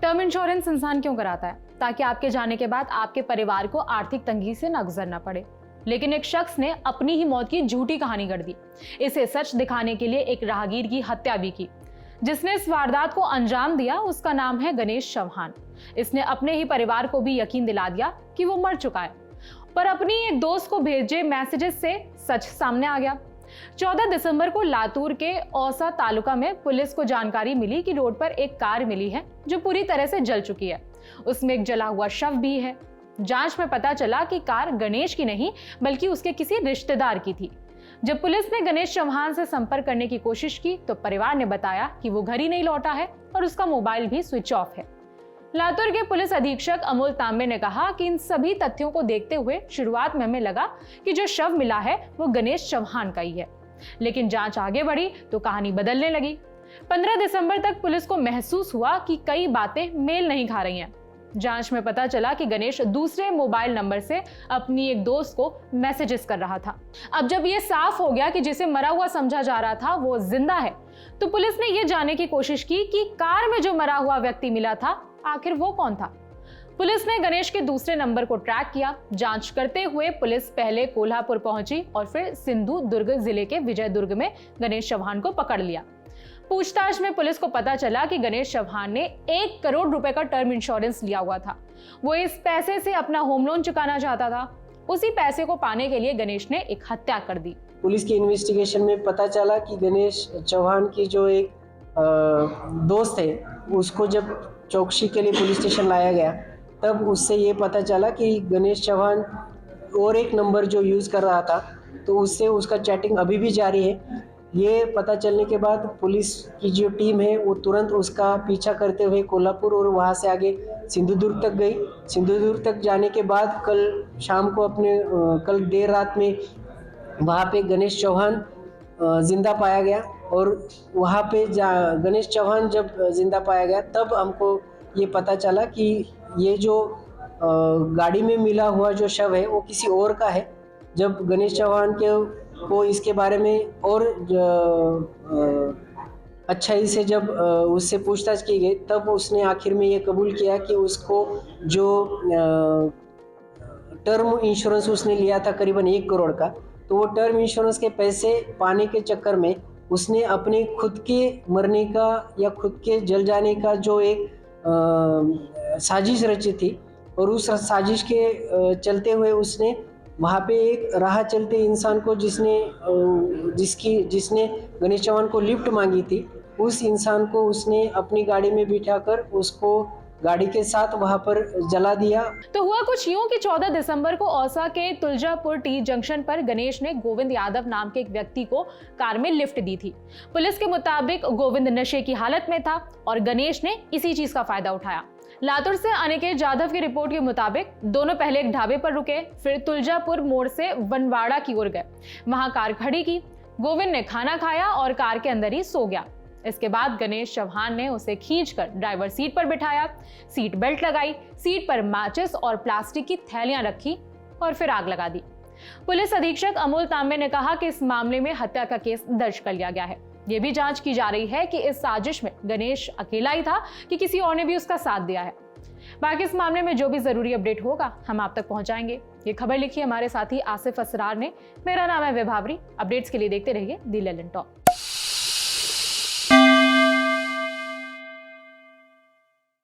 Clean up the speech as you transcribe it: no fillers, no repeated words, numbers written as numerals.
Term insurance इंसान क्यों कराता है? ताकि आपके जाने के बाद आपके परिवार को आर्थिक तंगी से न गुजरना पड़े। लेकिन एक शख्स ने अपनी ही मौत की झूठी कहानी गढ़ दी। इसे सच दिखाने के लिए एक राहगीर की हत्या भी की। जिसने इस वारदात को अंजाम दिया उसका नाम है गणेश चौहान। इसने अपने ही परिवार को भी यकीन दिला दिया कि वो मर चुका है, पर अपनी एक दोस्त को भेजे मैसेजेस से सच सामने आ गया। 14 दिसंबर को लातूर के औसा तालुका में पुलिस को जानकारी मिली कि रोड पर एक कार मिली है जो पूरी तरह से जल चुकी है। उसमें एक जला हुआ शव भी है। जांच में पता चला कि कार गणेश की नहीं बल्कि उसके किसी रिश्तेदार की थी। जब पुलिस ने गणेश चौहान से संपर्क करने की कोशिश की तो परिवार ने बताया कि वो घर ही नहीं लौटा है और उसका मोबाइल भी स्विच ऑफ है। लातूर के पुलिस अधीक्षक अमोल तांबे ने कहा कि इन सभी तथ्यों को देखते हुए शुरुआत में हमें लगा कि जो शव मिला है वो गणेश चौहान का ही है, लेकिन जांच आगे बढ़ी तो कहानी बदलने लगी। 15 दिसंबर तक पुलिस को महसूस हुआ कि कई बातें मेल नहीं खा रही हैं। जांच में पता चला कि गणेश दूसरे मोबाइल नंबर से अपनी एक दोस्त को मैसेजेस कर रहा था। अब जब ये साफ हो गया कि जिसे मरा हुआ समझा जा रहा था वो जिंदा है, तो पुलिस ने यह जानने की कोशिश की कि कार में जो मरा हुआ व्यक्ति मिला था आखिर वो कौन था। पुलिस ने गणेश के दूसरे नंबर को ट्रैक किया। जांच करते हुए पुलिस पहले कोल्हापुर पहुंची और फिर सिंधु दुर्ग जिले के विजय दुर्ग में गणेश चौहान को पकड़ लिया। पूछताछ में पुलिस को पता चला कि गणेश चौहान ने 1 करोड़ रुपए का टर्म इंश्योरेंस लिया हुआ था। वो इस पैसे से अपना होम लोन चुकाना चाहता था। उसी पैसे को पाने के लिए गणेश ने एक हत्या कर दी। पुलिस की इन्वेस्टिगेशन में पता चला कि गणेश चौहान की जो एक दोस्त है उसको जब चौकसी के लिए पुलिस स्टेशन लाया गया तब उससे ये पता चला कि गणेश चौहान और एक नंबर जो यूज़ कर रहा था तो उससे उसका चैटिंग अभी भी जारी है। ये पता चलने के बाद पुलिस की जो टीम है वो तुरंत उसका पीछा करते हुए कोल्हापुर और वहाँ से आगे सिंधुदुर्ग तक गई। सिंधुदुर्ग तक जाने के बाद कल देर रात में वहाँ पे गणेश चौहान जिंदा पाया गया और वहाँ पे गणेश चौहान जब जिंदा पाया गया तब हमको ये पता चला कि ये जो गाड़ी में मिला हुआ जो शव है वो किसी और का है। जब गणेश चौहान को इसके बारे में और अच्छाई से जब उससे पूछताछ की गई तब उसने आखिर में ये कबूल किया कि उसको जो टर्म इंश्योरेंस उसने लिया था करीबन 1 करोड़ का, तो वो टर्म इंश्योरेंस के पैसे पाने के चक्कर में उसने अपने खुद के मरने का या खुद के जल जाने का जो एक साजिश रची थी और उस साजिश के चलते हुए उसने वहाँ पे एक राह चलते इंसान को जिसने गणेश चौहान को लिफ्ट मांगी थी, उस इंसान को उसने अपनी गाड़ी में बिठाकर उसको गाड़ी के साथ वहां पर जला दिया। तो हुआ कुछ यूं कि 14 दिसंबर को औसा के तुलजापुर टी जंक्शन पर गणेश ने गोविंद यादव नाम के एक व्यक्ति को कार में लिफ्ट दी थी। पुलिस के मुताबिक गोविंद नशे की हालत में था और गणेश ने इसी चीज का फायदा उठाया। लातूर से अनिकेत जाधव की रिपोर्ट के मुताबिक दोनों पहले एक ढाबे पर रुके, फिर तुलजापुर मोड़ से वनवाड़ा की ओर गए। वहां कार खड़ी की, गोविंद ने खाना खाया और कार के अंदर ही सो गया। इसके बाद गणेश चौहान ने उसे खींचकर ड्राइवर सीट पर बिठाया, सीट बेल्ट लगाई, सीट पर माचिस और प्लास्टिक की थैलियां रखी और फिर आग लगा दी। पुलिस अधीक्षक अमोल तांबे ने कहा कि इस मामले में हत्या का केस दर्ज कर लिया गया है। यह भी जांच की जा रही है कि इस साजिश में गणेश अकेला ही था कि किसी और ने भी उसका साथ दिया है। बाकी इस मामले में जो भी जरूरी अपडेट होगा हम आप तक पहुंचाएंगे। ये खबर लिखी हमारे साथी आसिफ असरार ने। मेरा नाम है विभावरी। अपडेट्स के लिए देखते रहिए दी ललन टॉक।